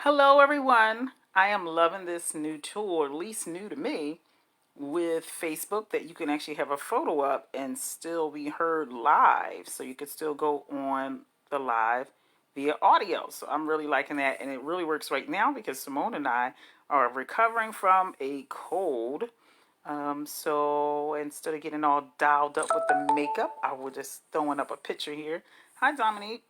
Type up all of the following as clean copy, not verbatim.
Hello, everyone. I am loving this new tool, or at least new to me, with Facebook that you can actually have a photo up and still be heard live. So you could still go on the live via audio. So I'm really liking that. And it really works right now because Simone and I are recovering from a cold. So instead of getting all dialed up with the makeup, I was just throwing up a picture here. Hi, Dominique.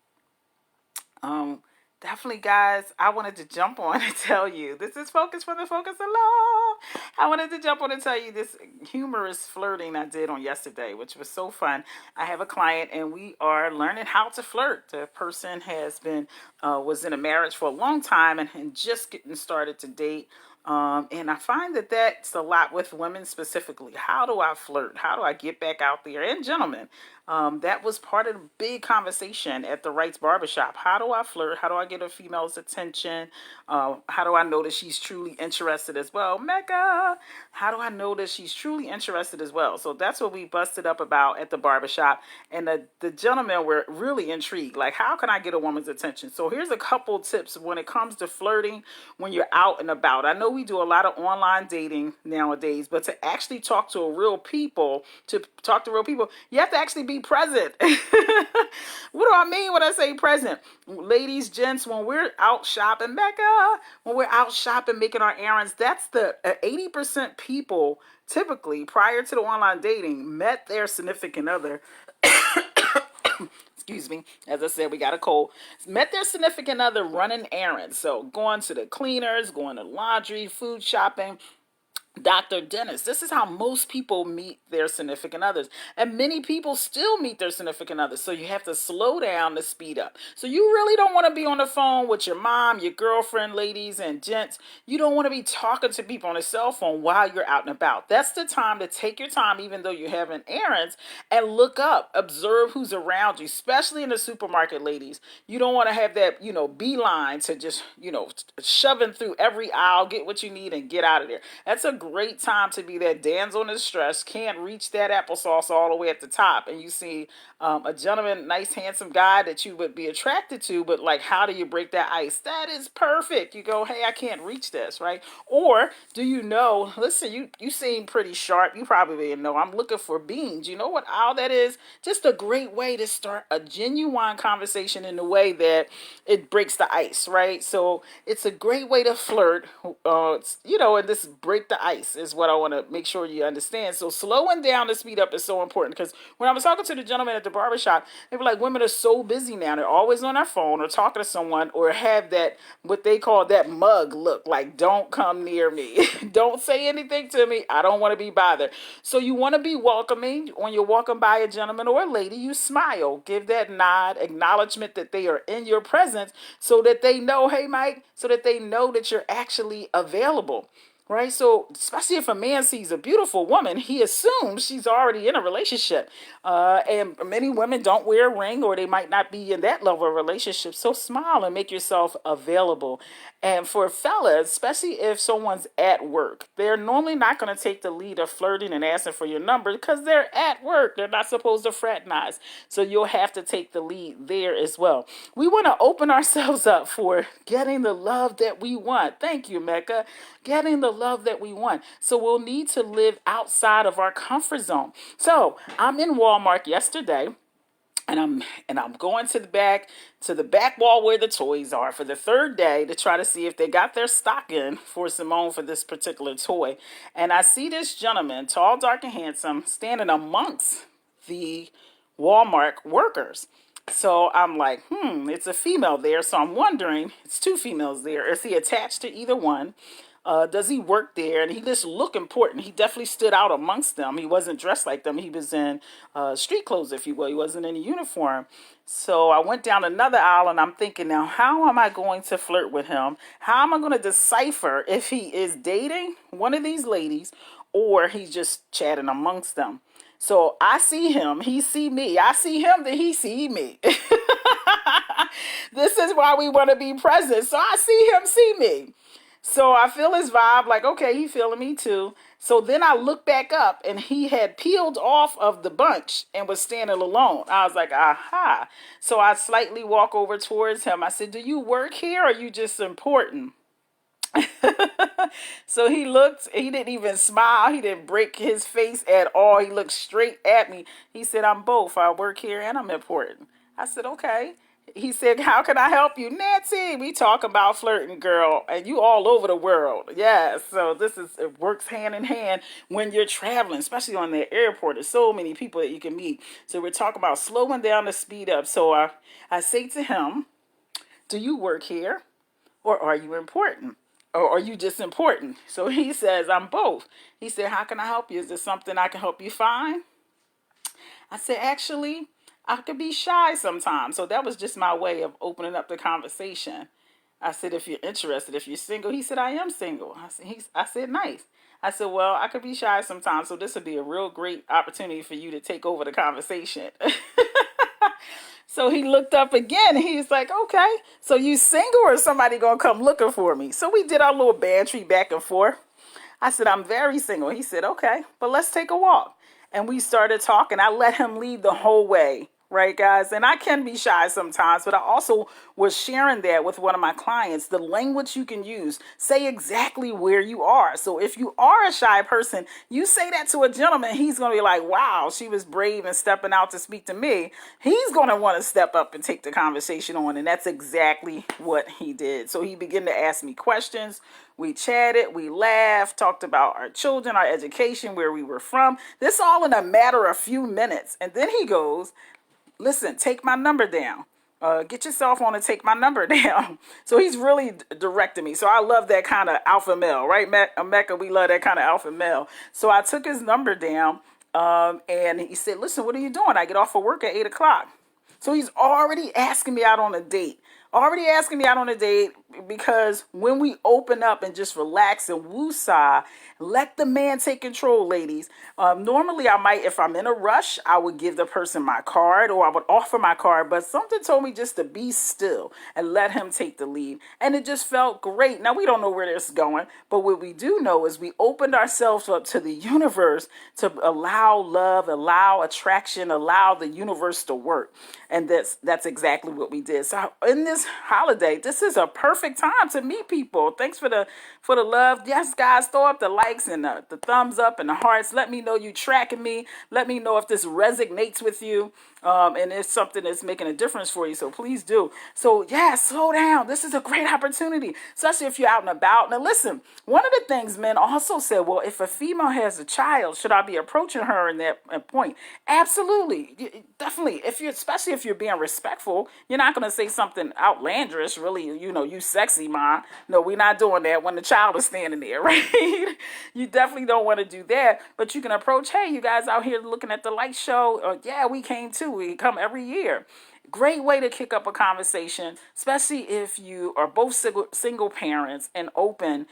Um, Definitely, guys, I wanted to jump on and tell you this is Focus for the Focus of Love. I wanted to jump on and tell you this humorous flirting I did on yesterday, which was so fun. I have a client and we are learning how to flirt. The person has been was in a marriage for a long time and just getting started to date. And I find that that's a lot with women specifically. How do I flirt? How do I get back out there? And gentlemen, that was part of the big conversation at the Wrights Barbershop. How do I flirt? How do I get a female's attention? How do I know that she's truly interested as well? Mecca, how do I know that she's truly interested as well? So that's what we busted up about at the barbershop. And the gentlemen were really intrigued. Like, how can I get a woman's attention? So here's a couple tips when it comes to flirting when you're out and about. I know we do a lot of online dating nowadays, but to actually talk to real people, you have to actually be present. What do I mean when I say present? Ladies, gents, when we're out shopping, Becca, when we're out shopping, making our errands, that's the 80% people typically prior to the online dating met their significant other. Excuse me, as I said, we got a cold. Met their significant other running errands. So going to the cleaners, going to laundry, food shopping, doctor, dentist. This is how most people meet their significant others. And many people still meet their significant others. So you have to slow down to speed up. So you really don't want to be on the phone with your mom, your girlfriend, ladies and gents. You don't want to be talking to people on a cell phone while you're out and about. That's the time to take your time, even though you're having errands, and look up, observe who's around you, especially in the supermarket, ladies. You don't want to have that, beeline to just, shoving through every aisle, get what you need and get out of there. That's a great time to be that damsel in distress, can't reach that applesauce all the way at the top, and you see a gentleman, nice handsome guy that you would be attracted to, but like, how do you break that ice? That is perfect. You go, hey, I can't reach this, right? Or do you know, listen, you seem pretty sharp, you probably know I'm looking for beans. You know what all that is? Just a great way to start a genuine conversation in the way that it breaks the ice, right? So it's a great way to flirt, and this break the ice is what I want to make sure you understand. So slowing down to speed up is so important, because when I was talking to the gentleman at the barbershop, they were like, women are so busy now. They're always on their phone or talking to someone, or have that, what they call that mug look, like, don't come near me. Don't say anything to me. I don't want to be bothered. So you want to be welcoming. When you're walking by a gentleman or a lady, you smile, give that nod, acknowledgement that they are in your presence, so that they know, hey, Mike, so that they know that you're actually available. Right? So, especially if a man sees a beautiful woman, he assumes she's already in a relationship. And many women don't wear a ring, or they might not be in that level of relationship. So, smile and make yourself available. And for fellas, especially if someone's at work, they're normally not going to take the lead of flirting and asking for your number, because they're at work. They're not supposed to fraternize. So, you'll have to take the lead there as well. We want to open ourselves up for getting the love that we want. Thank you, Mecca. Getting the love that we want. So we'll need to live outside of our comfort zone. So I'm in Walmart yesterday, and I'm going to the back wall where the toys are for the third day to try to see if they got their stock in for Simone for this particular toy. And I see this gentleman, tall, dark, and handsome, standing amongst the Walmart workers. So I'm like, it's a female there. So I'm wondering, it's two females there. Is he attached to either one? Does he work there? And he just looked important. He definitely stood out amongst them. He wasn't dressed like them. He was in street clothes, if you will. He wasn't in a uniform. So I went down another aisle, and I'm thinking, now, how am I going to flirt with him? How am I going to decipher if he is dating one of these ladies, or he's just chatting amongst them? So I see him, he see me. I see him, then he see me. This is why we want to be present. So I see him, see me. So I feel his vibe, like, okay, he feeling me too. So then I looked back up and he had peeled off of the bunch and was standing alone. I was like, aha. So I slightly walk over towards him. I said, do you work here or are you just important? So he looked, he didn't even smile. He didn't break his face at all. He looked straight at me. He said, I'm both. I work here and I'm important. I said, okay. He said, how can I help you? Nancy, we talk about flirting, girl, and you all over the world. Yes. So it works hand in hand when you're traveling, especially on the airport. There's so many people that you can meet. So we're talking about slowing down the speed up. So I say to him, do you work here or are you important? Or are you just important? So he says, I'm both. He said, how can I help you? Is there something I can help you find? I said, actually, I could be shy sometimes. So that was just my way of opening up the conversation. I said, if you're interested, if you're single, he said, I am single. I said, nice. I said, well, I could be shy sometimes. So this would be a real great opportunity for you to take over the conversation. So he looked up again and he was like, okay, so you single or somebody gonna come looking for me? So we did our little bantry back and forth. I said, I'm very single. He said, okay, but let's take a walk. And we started talking. I let him lead the whole way. Right, guys? And I can be shy sometimes, but I also was sharing that with one of my clients, the language you can use. Say exactly where you are. So if you are a shy person, you say that to a gentleman, he's going to be like, wow, she was brave and stepping out to speak to me. He's going to want to step up and take the conversation on. And that's exactly what he did. So he began to ask me questions. We chatted, we laughed, talked about our children, our education, where we were from. This all in a matter of a few minutes. And then he goes, listen, take my number down. Get your cell phone and take my number down. So he's really directing me. So I love that kind of alpha male, right, Mecca? We love that kind of alpha male. So I took his number down and he said, listen, what are you doing? I get off of work at 8 o'clock. So he's already asking me out on a date. Because when we open up and just relax and woosah, let the man take control, ladies. Normally I might, if I'm in a rush, I would give the person my card or I would offer my card, but something told me just to be still and let him take the lead. And it just felt great. Now we don't know where this is going, but what we do know is we opened ourselves up to the universe to allow love, allow attraction, allow the universe to work. And that's exactly what we did. So in this holiday, this is a perfect time to meet people. Thanks for the love. Yes, guys, throw up the likes and the thumbs up and the hearts. Let me know you tracking me. Let me know if this resonates with you. And it's something that's making a difference for you. So please do. So yeah, slow down. This is a great opportunity, especially if you're out and about. Now listen, one of the things men also said, well, if a female has a child, should I be approaching her in that point? Absolutely. Definitely. Especially if you're being respectful, you're not going to say something outlandish, really, you sexy, ma. No, we're not doing that when the child is standing there, right? You definitely don't want to do that, but you can approach, hey, you guys out here looking at the light show? Yeah, we came too. We come every year. Great way to kick up a conversation, especially if you are both single parents and open,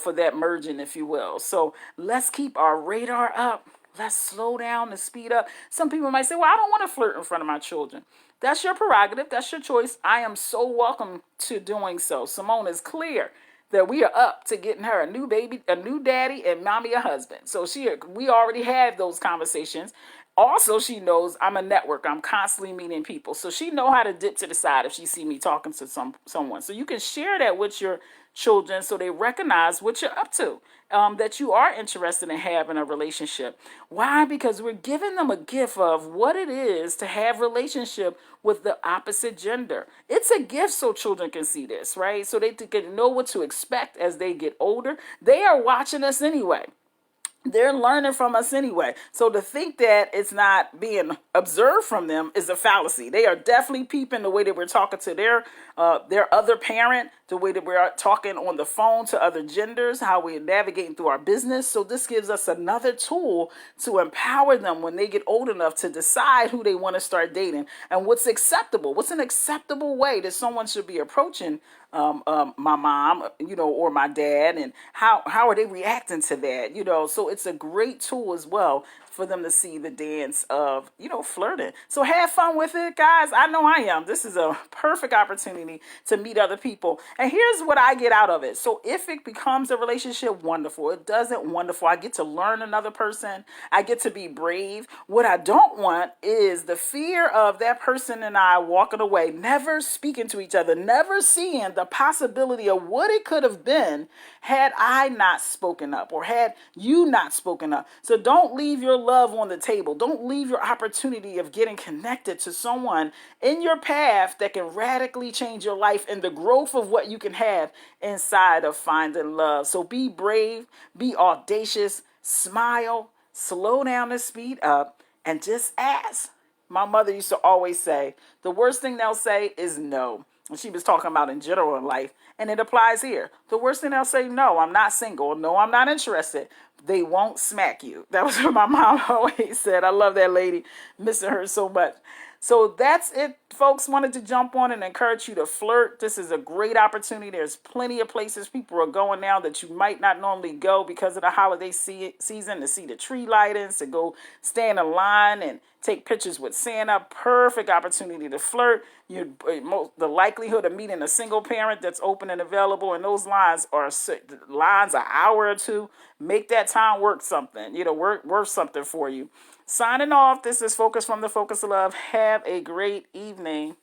for that merging, if you will. So let's keep our radar up. Let's slow down and speed up. Some people might say, well, I don't want to flirt in front of my children. That's your prerogative. That's your choice. I am so welcome to doing so. Simone is clear that we are up to getting her a new baby, a new daddy, and mommy a husband. So we already have those conversations. Also, she knows I'm a network. I'm constantly meeting people. So she know how to dip to the side if she see me talking to someone. So you can share that with your children so they recognize what you're up to, that you are interested in having a relationship. Why? Because we're giving them a gift of what it is to have relationship with the opposite gender. It's a gift so children can see this, right? So they can know what to expect as they get older. They are watching us anyway. They're learning from us anyway. So to think that it's not being observed from them is a fallacy. They are definitely peeping the way that we're talking to their other parent, the way that we're talking on the phone to other genders, how we're navigating through our business. So this gives us another tool to empower them when they get old enough to decide who they want to start dating and what's acceptable. What's an acceptable way that someone should be approaching my mom, or my dad, and how are they reacting to that, So it's a great tool as well for them to see the dance of, flirting. So have fun with it, guys. I know I am. This is a perfect opportunity to meet other people. And here's what I get out of it. So if it becomes a relationship, wonderful. It doesn't, wonderful. I get to learn another person. I get to be brave. What I don't want is the fear of that person and I walking away, never speaking to each other, never seeing the possibility of what it could have been had I not spoken up or had you not spoken up. So don't leave your love on the table. Don't leave your opportunity of getting connected to someone in your path that can radically change your life and the growth of what you can have inside of finding love. So be brave, be audacious, smile, slow down the speed up, and just ask. My mother used to always say, the worst thing they'll say is no. And she was talking about in general in life, and it applies here. The worst thing they'll say, no, I'm not single. No, I'm not interested. They won't smack you. That was what my mom always said. I love that lady, missing her so much. So that's it, folks. Wanted to jump on and encourage you to flirt. This is a great opportunity. There's plenty of places people are going now that you might not normally go because of the holiday season, to see the tree lightings, to go stand in line and take pictures with Santa. Perfect opportunity to flirt. The likelihood of meeting a single parent that's open and available, and those lines are an hour or two. Make that time worth something. Worth something for you. Signing off. This is Focus from the Focus of Love. Have a great evening.